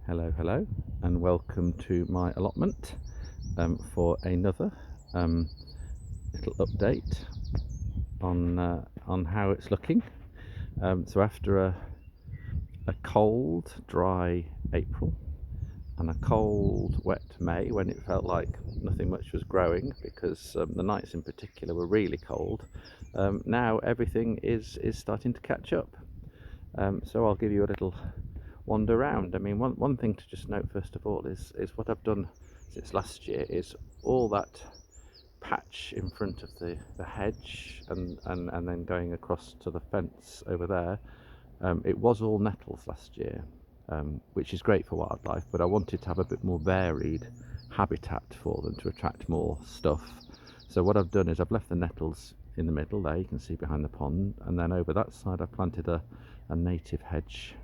Hello, and welcome to my allotment for another little update on how it's looking. So after a cold, dry April and a cold, wet May, when it felt like nothing much was growing because the nights in particular were really cold, now everything is starting to catch up. So I'll give you a little wander around. I mean, one thing to just note first of all is what I've done since last year is all that patch in front of the hedge and then going across to the fence over there. It was all nettles last year, which is great for wildlife, but I wanted to have a bit more varied habitat for them to attract more stuff. So what I've done is I've left the nettles in the middle there, you can see behind the pond, and then over that side I've planted a native hedge,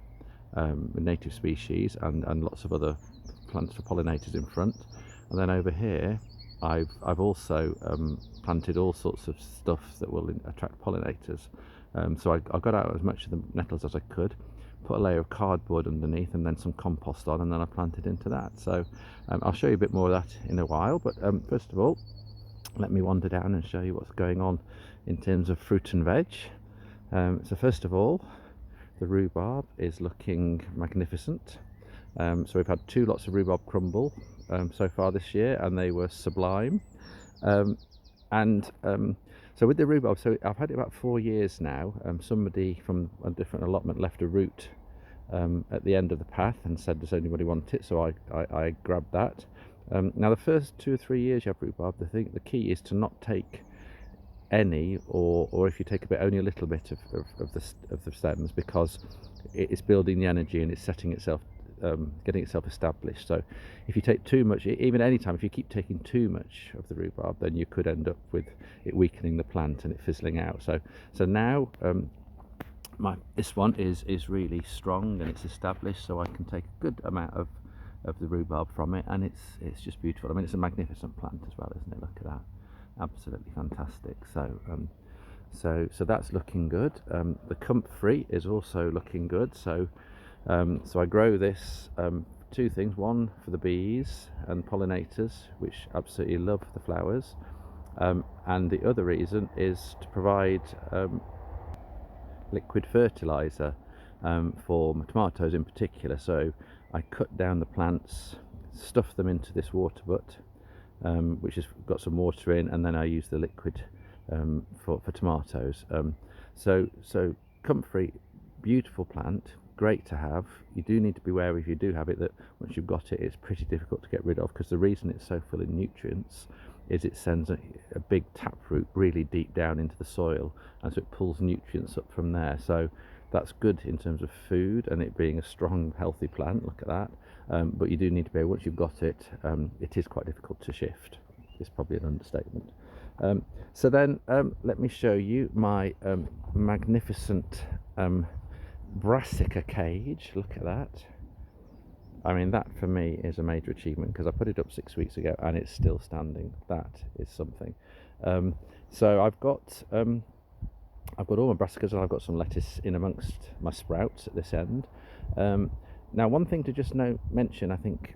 native species, and lots of other plants for pollinators in front. And then over here I've also planted all sorts of stuff that will attract pollinators. So I got out as much of the nettles as I could, put a layer of cardboard underneath and then some compost on, and then I planted into that. So I'll show you a bit more of that in a while, but first of all, let me wander down and show you what's going on in terms of fruit and veg. So first of all, the rhubarb is looking magnificent. So we've had two lots of rhubarb crumble so far this year, and they were sublime. So with the rhubarb, so I've had it about 4 years now. Somebody from a different allotment left a root at the end of the path and said, does anybody want it? So I grabbed that. Now the first 2 or 3 years you have rhubarb, the key is to not take any, or if you take a bit, only a little bit of the stems, because it's building the energy and it's setting itself, getting itself established. So if you take too much, even any time, if you keep taking too much of the rhubarb, then you could end up with it weakening the plant and it fizzling out. So now this one is really strong and it's established, so I can take a good amount of the rhubarb from it, and it's just beautiful. I mean, it's a magnificent plant as well, isn't it? Look at that, absolutely fantastic. So that's looking good. The comfrey is also looking good. So I grow this, two things: one for the bees and pollinators, which absolutely love the flowers, and the other reason is to provide liquid fertilizer for my tomatoes in particular. So I cut down the plants, stuff them into this water butt, which has got some water in, and then I use the liquid for tomatoes. So comfrey, beautiful plant, great to have. You do need to be wary if you do have it that once you've got it, it's pretty difficult to get rid of, because the reason it's so full of nutrients is it sends a big taproot really deep down into the soil, and so it pulls nutrients up from there. So that's good in terms of food and it being a strong, healthy plant. Look at that. But you do need to be, once you've got it, it is quite difficult to shift. It's probably an understatement. So then let me show you my magnificent brassica cage. Look at that. I mean, that for me is a major achievement, because I put it up 6 weeks ago and it's still standing. That is something. So I've got all my brassicas, and I've got some lettuce in amongst my sprouts at this end. Now, one thing to just mention, I think,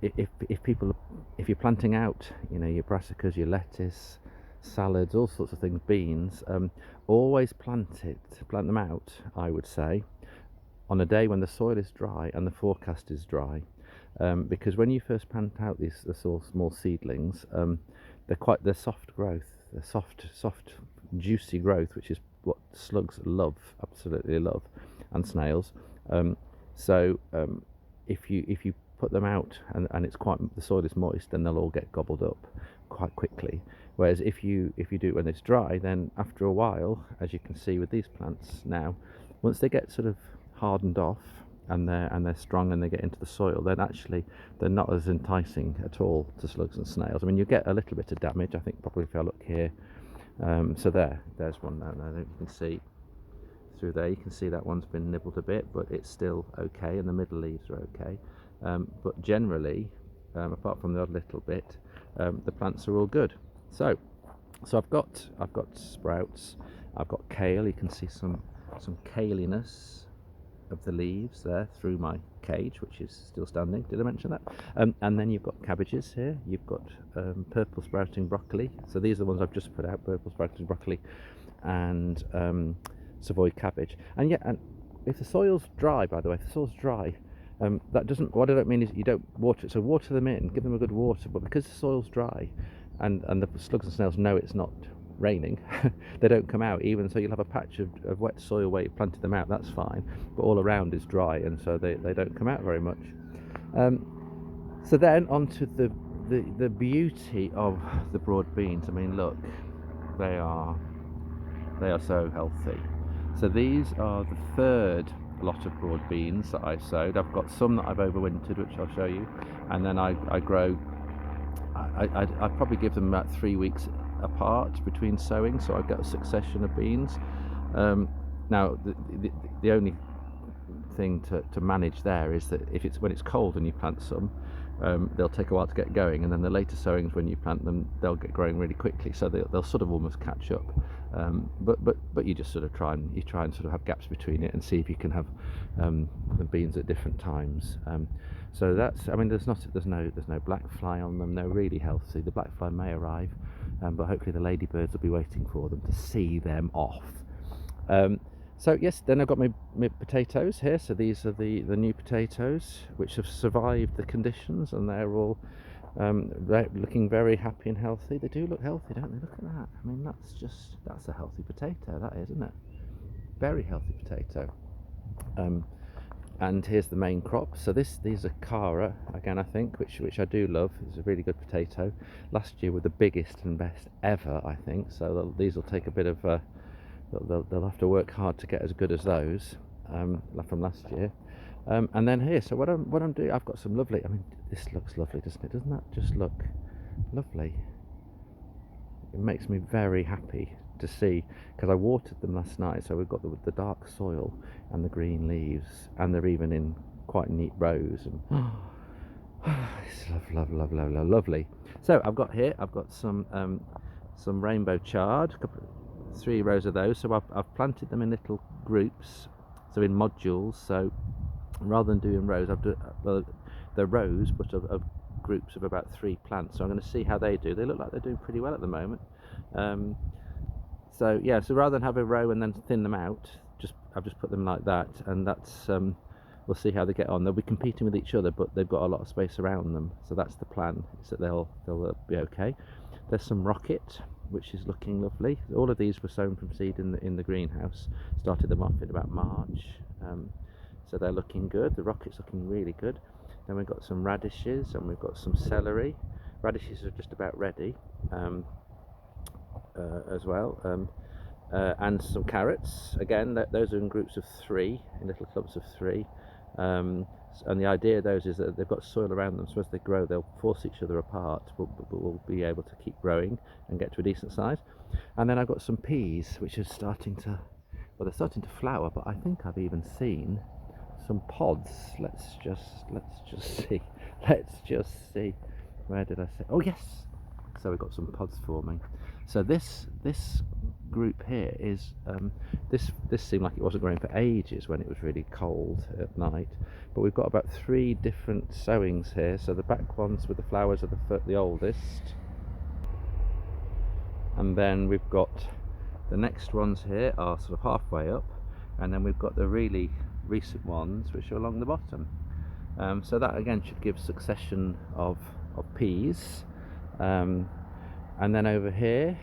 if you're planting out, your brassicas, your lettuce, salads, all sorts of things, beans, always plant them out, I would say, on a day when the soil is dry and the forecast is dry, because when you first plant out the small seedlings, they're soft growth, they're soft juicy growth, which is what slugs love, absolutely love, and snails. If you put them out and the soil is moist, then they'll all get gobbled up quite quickly. Whereas if you do it when it's dry, then after a while, as you can see with these plants now, once they get sort of hardened off and they're strong and they get into the soil, then actually they're not as enticing at all to slugs and snails. I mean, you get a little bit of damage, I think, probably if I look here. So there's one now. You can see through there, you can see that one's been nibbled a bit, but it's still okay, and the middle leaves are okay. But generally, apart from the odd little bit, the plants are all good. So I've got sprouts, I've got kale. You can see some kaliness of the leaves there through my cage, which is still standing. Did I mention that? And then you've got cabbages here. You've got purple sprouting broccoli. So these are the ones I've just put out: purple sprouting broccoli and Savoy cabbage. And yeah, and if the soil's dry, by the way, if the soil's dry, that doesn't. What I don't mean is you don't water it. So water them in, give them a good water. But because the soil's dry, and the slugs and snails know it's not raining, they don't come out. Even so, you'll have a patch of wet soil where you planted them out. That's fine. But all around is dry, and so they don't come out very much. So then onto the beauty of the broad beans. I mean, look, they are so healthy. So these are the third lot of broad beans that I sowed. I've got some that I've overwintered, which I'll show you, and then I grow. I probably give them about 3 weeks apart between sowing, so I've got a succession of beans. Now the only thing to manage there is that when it's cold and you plant some, they'll take a while to get going, and then the later sowings, when you plant them, they'll get growing really quickly, so they'll sort of almost catch up. But you just sort of try and sort of have gaps between it and see if you can have the beans at different times. So that's, I mean, there's no black fly on them. They're really healthy. The black fly may arrive, but hopefully the ladybirds will be waiting for them to see them off. So yes, then I've got my potatoes here. So these are the new potatoes which have survived the conditions, and they're all looking very happy and healthy. They do look healthy, don't they? Look at that. I mean, that's a healthy potato, that is, isn't it? Very healthy potato. And here's the main crop. So these are Cara again, I think, which I do love. It's a really good potato. Last year were the biggest and best ever, I think. So these will take a bit of they'll have to work hard to get as good as those from last year. And then here, so what I'm doing, I've got some lovely. I mean, this looks lovely, doesn't it? Doesn't that just look lovely? It makes me very happy to see, because I watered them last night, so we've got the dark soil and the green leaves, and they're even in quite neat rows, and it's lovely. So I've got some rainbow chard, 3 rows of those. So I've planted them in little groups, so in modules. So rather than doing rows, they're rows, but of groups of about 3 plants. So I'm going to see how they do. They look like they're doing pretty well at the moment. So yeah, so rather than have a row and then thin them out, I've just put them like that, and that's we'll see how they get on. They'll be competing with each other, but they've got a lot of space around them. So that's the plan, is that they'll be okay. There's some rocket, which is looking lovely. All of these were sown from seed in the greenhouse. Started them off in about March, so they're looking good. The rocket's looking really good. Then we've got some radishes, and we've got some celery. Radishes are just about ready as well, and some carrots. Again, those are in groups of 3, in little clumps of 3. And the idea of those is that they've got soil around them, so as they grow they'll force each other apart, but we'll be able to keep growing and get to a decent size. And then I've got some peas, which are starting to, well, they're starting to flower, but I think I've even seen some pods. Let's just see. Where did I say? Oh yes. So we've got some pods forming. So this group here is this seemed like it wasn't growing for ages when it was really cold at night, but we've got about 3 different sowings here. So the back ones with the flowers are the oldest, and then we've got the next ones here are sort of halfway up, and then we've got the really recent ones which are along the bottom. So that again should give succession of peas. And then over here,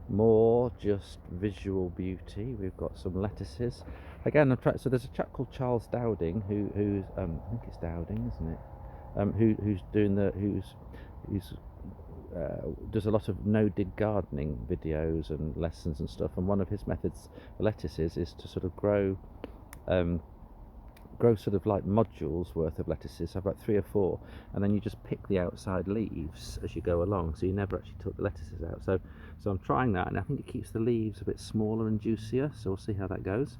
more just visual beauty. We've got some lettuces. Again, so there's a chap called Charles Dowding who's I think it's Dowding, isn't it? Who's does a lot of no-dig gardening videos and lessons and stuff. And one of his methods for lettuces is to sort of grow sort of like modules worth of lettuces, so about 3 or 4, and then you just pick the outside leaves as you go along, so you never actually took the lettuces out. So I'm trying that, and I think it keeps the leaves a bit smaller and juicier, so we'll see how that goes.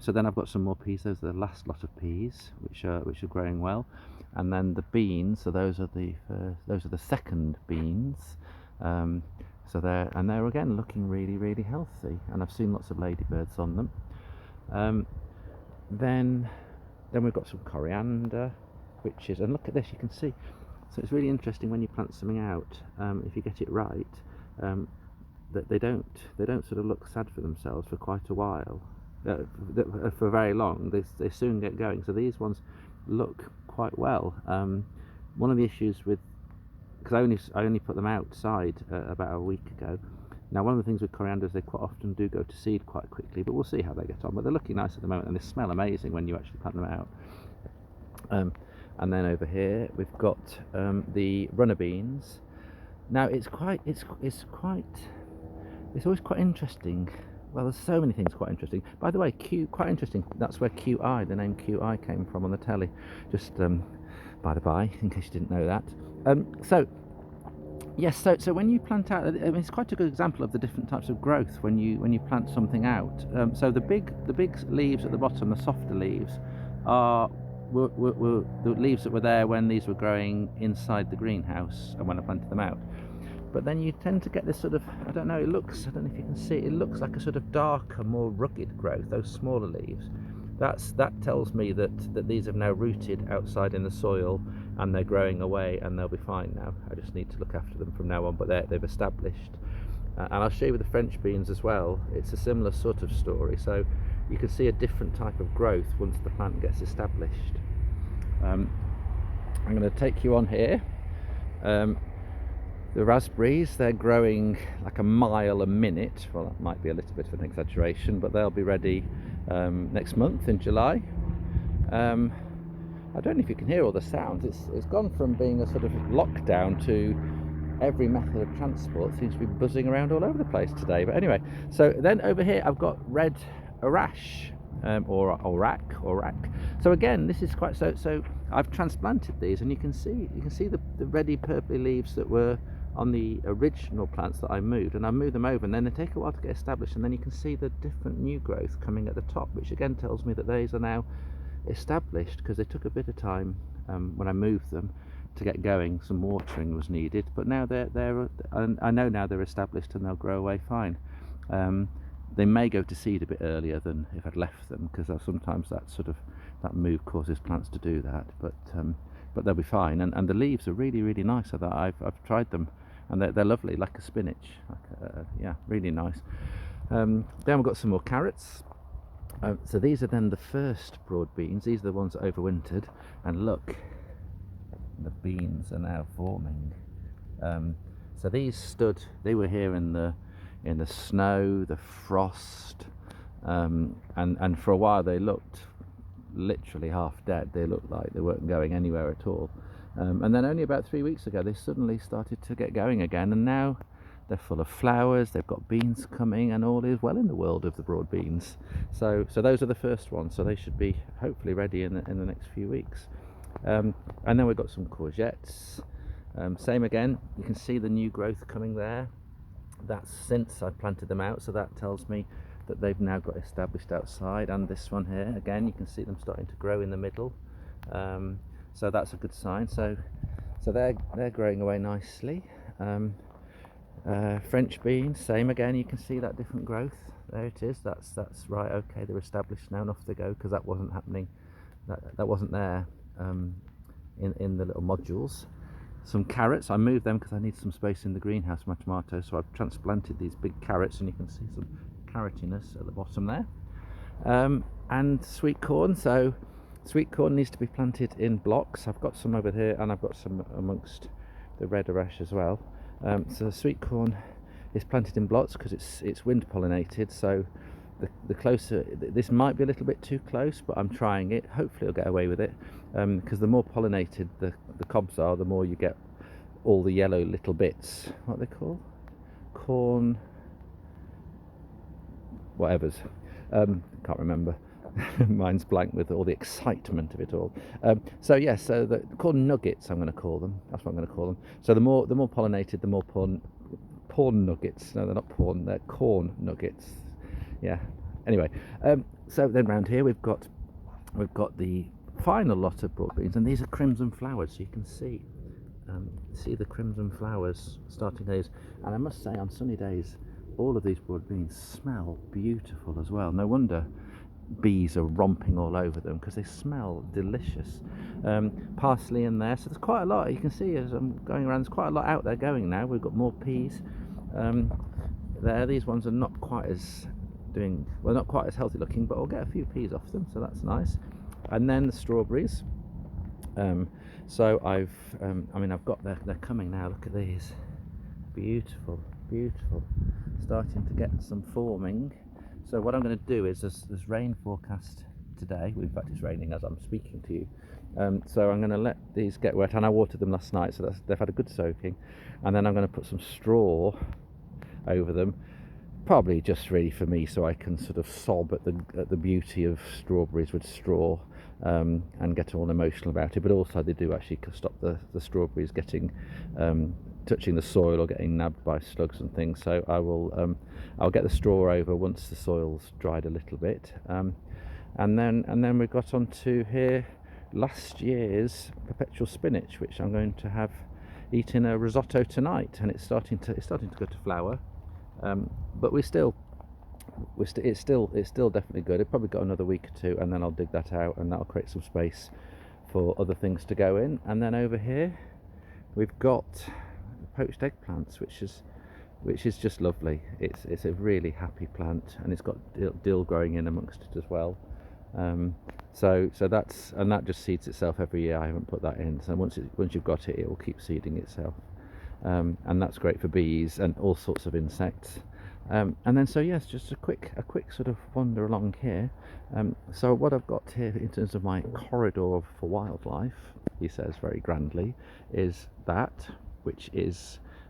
So then I've got some more peas. Those are the last lot of peas, which are growing well. And then the beans, so those are the second beans. So they're again looking really, really healthy, and I've seen lots of ladybirds on them. Then we've got some coriander, which is, and look at this, you can see. So it's really interesting when you plant something out, if you get it right, that they don't sort of look sad for themselves for quite a while, for very long. They soon get going. So these ones look quite well. One of the issues with, because I only put them outside about a week ago. Now, one of the things with coriander is they quite often do go to seed quite quickly, but we'll see how they get on. But they're looking nice at the moment, and they smell amazing when you actually plant them out. And then over here we've got the runner beans. Now it's always quite interesting. Well, there's so many things quite interesting. By the way, quite interesting. That's where QI, the name QI, came from on the telly. Just by the by, in case you didn't know that. Yes, so when you plant out, I mean, it's quite a good example of the different types of growth when you plant something out. So the big leaves at the bottom, the softer leaves, were the leaves that were there when these were growing inside the greenhouse and when I planted them out. But then you tend to get this sort of, I don't know if you can see, it looks like a sort of darker, more rugged growth, those smaller leaves. That tells me that these have now rooted outside in the soil and they're growing away, and they'll be fine now. I just need to look after them from now on, but they've established. And I'll show you with the French beans as well. It's a similar sort of story. So you can see a different type of growth once the plant gets established. I'm going to take you on here. The raspberries, they're growing like a mile a minute. Well, that might be a little bit of an exaggeration, but they'll be ready next month in July. I don't know if you can hear all the sounds. It's gone from being a sort of lockdown to every method of transport seems to be buzzing around all over the place today. But anyway, so then over here I've got red arash, or orac. So again, this is quite so I've transplanted these, and you can see the reddy purpley leaves that were on the original plants that I moved, and I moved them over, and then they take a while to get established, and then you can see the different new growth coming at the top, which again tells me that these are now established, because they took a bit of time when I moved them to get going. Some watering was needed, but now I know now they're established and they'll grow away fine. They may go to seed a bit earlier than if I'd left them, because sometimes that move causes plants to do that, but they'll be fine, and the leaves are really, really nice. So that I've tried them, and they're lovely, like a spinach, yeah, really nice. Then we've got some more carrots. So these are then the first broad beans. These are the ones that overwintered, and look, the beans are now forming. So these they were here in the snow, the frost, and for a while they looked literally half dead. They looked like they weren't going anywhere at all. And then only about 3 weeks ago they suddenly started to get going again, and now they're full of flowers, they've got beans coming, and all is well in the world of the broad beans. So those are the first ones, so they should be hopefully ready in the next few weeks. And then we've got some courgettes. Same again, you can see the new growth coming there. That's since I planted them out, so that tells me that they've now got established outside. And this one here, again, you can see them starting to grow in the middle. So that's a good sign. So they're growing away nicely. French beans, same again, you can see that different growth. There it is. That's right. Okay, they're established now, and off they go, because that wasn't happening. That wasn't there in the little modules. Some carrots, I moved them because I need some space in the greenhouse, my tomato, so I've transplanted these big carrots, and you can see some carrotiness at the bottom there. And sweet corn. So sweet corn needs to be planted in blocks. I've got some over here, and I've got some amongst the red arash as well. So the sweet corn is planted in blocks because it's wind pollinated. So the closer, this might be a little bit too close, but I'm trying it. Hopefully I'll get away with it, because the more pollinated the cobs are, the more you get all the yellow little bits. What are they called? Corn whatevers. Can't remember. Mine's blank with all the excitement of it all. So the corn nuggets, I'm going to call them. That's what I'm going to call them. So the more pollinated, the more porn nuggets. No, they're not porn. They're corn nuggets. Yeah. Anyway, so then round here we've got the final lot of broad beans, and these are crimson flowers. So you can see the crimson flowers starting these. And I must say, on sunny days, all of these broad beans smell beautiful as well. No wonder bees are romping all over them because they smell delicious. Parsley in there, so there's quite a lot. You can see as I'm going around, there's quite a lot out there going now. We've got more peas there. These ones are not quite as not quite as healthy looking, but I'll get a few peas off them, so that's nice. And then the strawberries. So I've got they're coming now. Look at these, beautiful, beautiful, starting to get some forming. So what I'm going to do is there's rain forecast today. In fact, it's raining as I'm speaking to you. So I'm going to let these get wet, and I watered them last night, so they've had a good soaking. And then I'm going to put some straw over them, probably just really for me, so I can sort of sob at the beauty of strawberries with straw, and get all emotional about it. But also they do actually stop the strawberries getting touching the soil or getting nabbed by slugs and things. So I'll get the straw over once the soil's dried a little bit, and then we got onto here last year's perpetual spinach, which I'm going to have eating a risotto tonight, and it's starting to go to flower. But it's still definitely good. It probably got another week or two, and then I'll dig that out, and that'll create some space for other things to go in. And then over here we've got poached eggplants, which is just lovely. It's a really happy plant, and it's got dill growing in amongst it as well. So that just seeds itself every year. I haven't put that in, so once you've got it, it will keep seeding itself. And that's great for bees and all sorts of insects. And then yes, just a quick sort of wander along here. So what I've got here in terms of my corridor for wildlife, he says very grandly, is that which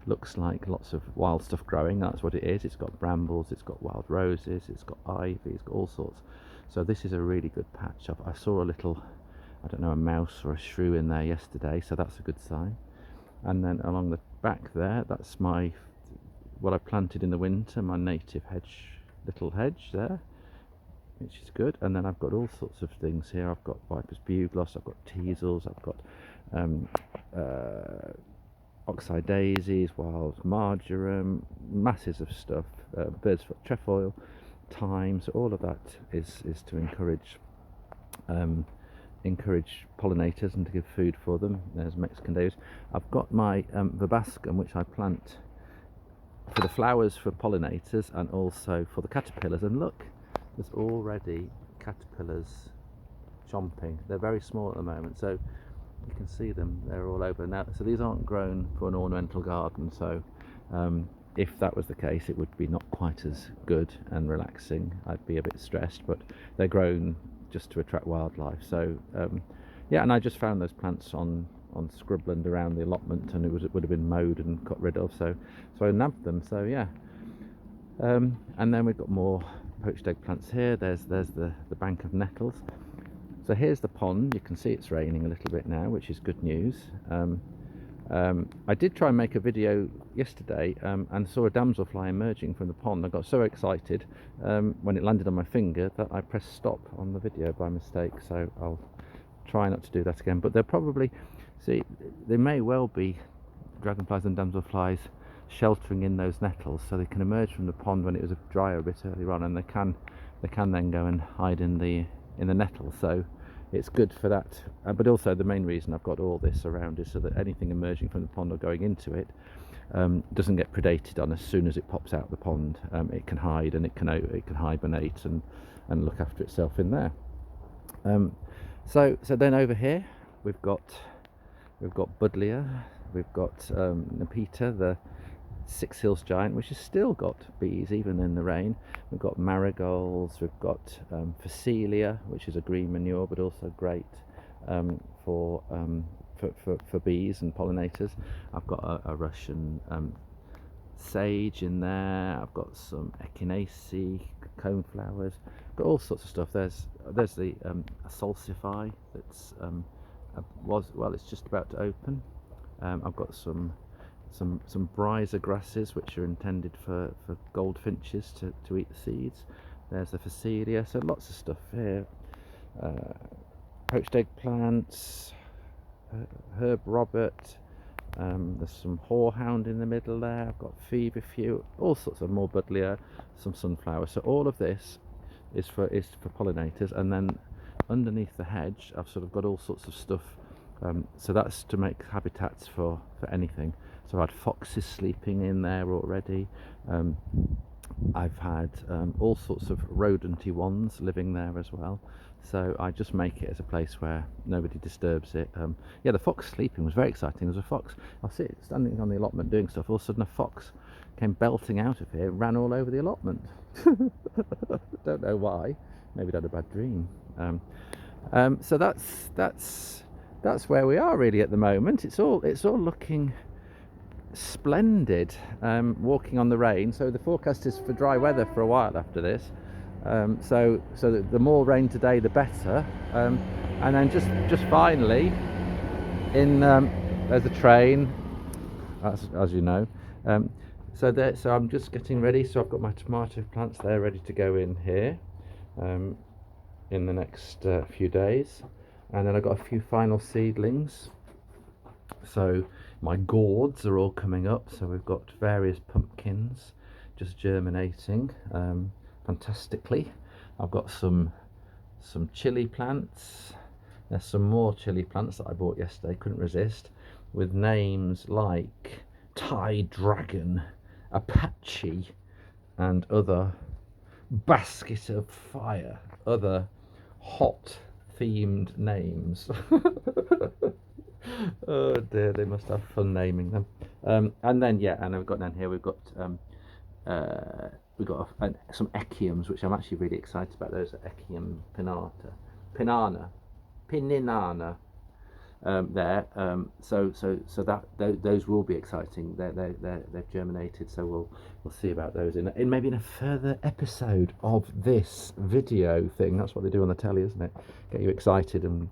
looks like lots of wild stuff growing. That's what it is. It's got brambles, it's got wild roses, it's got ivy, it's got all sorts. So this is a really good patch. I saw a little, I don't know, a mouse or a shrew in there yesterday, so that's a good sign. And then along the back there, that's what I planted in the winter, my native little hedge there, which is good. And then I've got all sorts of things here. I've got Viper's bugloss, I've got teasels, I've got oxeye daisies, wild marjoram, masses of stuff, bird's foot trefoil, thyme. So all of that is to encourage pollinators and to give food for them. There's Mexican daisies. I've got my verbascum, which I plant for the flowers for pollinators and also for the caterpillars. And look, there's already caterpillars chomping. They're very small at the moment, so you can see them. They're all over now. So these aren't grown for an ornamental garden. So if that was the case, it would be not quite as good and relaxing. I'd be a bit stressed, but they're grown just to attract wildlife. So and I just found those plants on scrubland around the allotment, and it would have been mowed and got rid of, so I nabbed them. So and then we've got more poached eggplants here. There's the bank of nettles. So here's the pond. You can see it's raining a little bit now, which is good news. I did try and make a video yesterday and saw a damselfly emerging from the pond. I got so excited when it landed on my finger that I pressed stop on the video by mistake, so I'll try not to do that again. But they're probably, there may well be dragonflies and damselflies sheltering in those nettles, so they can emerge from the pond when it was drier a bit earlier on, and they can then go and hide in the nettles. So it's good for that, but also the main reason I've got all this around is so that anything emerging from the pond or going into it doesn't get predated on as soon as it pops out the pond. It can hide, and it can hibernate and look after itself in there. So then over here we've got Buddleia, we've got Nepeta, the Six Hills giant, which has still got bees even in the rain. We've got marigolds, we've got Phacelia, which is a green manure but also great for bees and pollinators. I've got a Russian sage in there. I've got some echinacea, coneflowers, got all sorts of stuff. There's the salsify that's it's just about to open. I've got some bryza grasses, which are intended for goldfinches to eat the seeds. There's the Phacelia, so lots of stuff here. Poached eggplants, herb Robert, there's some horehound in the middle there. I've got feverfew, all sorts of more Buddleia, some sunflowers. So all of this is for pollinators, and then underneath the hedge I've sort of got all sorts of stuff. So that's to make habitats for anything. So I've had foxes sleeping in there already. I've had all sorts of rodenty ones living there as well. So I just make it as a place where nobody disturbs it. Yeah, the fox sleeping was very exciting. There was a fox. I was standing on the allotment doing stuff. All of a sudden, a fox came belting out of here, ran all over the allotment. Don't know why. Maybe it had a bad dream. So that's where we are really at the moment. It's all looking splendid. Walking on the rain. So the forecast is for dry weather for a while after this. So the more rain today, the better. And then just finally, there's a train, as you know. So I'm just getting ready. So I've got my tomato plants there ready to go in here in the next few days, and then I've got a few final seedlings. So my gourds are all coming up. So we've got various pumpkins just germinating fantastically. I've got some chili plants. There's some more chili plants that I bought yesterday, couldn't resist, with names like Thai Dragon, Apache, and other Basket of Fire, other hot themed names. Oh dear, they must have fun naming them. And then and we've got down here, we've got some echiums, which I'm actually really excited about. Those are Echium pininana there. So those will be exciting. They've germinated, so we'll see about those in maybe in a further episode of this video thing. That's what they do on the telly, isn't it? Get you excited and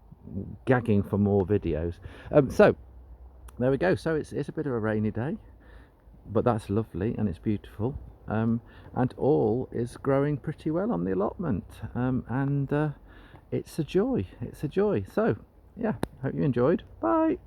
gagging for more videos. So there we go. So it's a bit of a rainy day, but that's lovely and it's beautiful. And all is growing pretty well on the allotment, and it's a joy. So yeah, hope you enjoyed. Bye.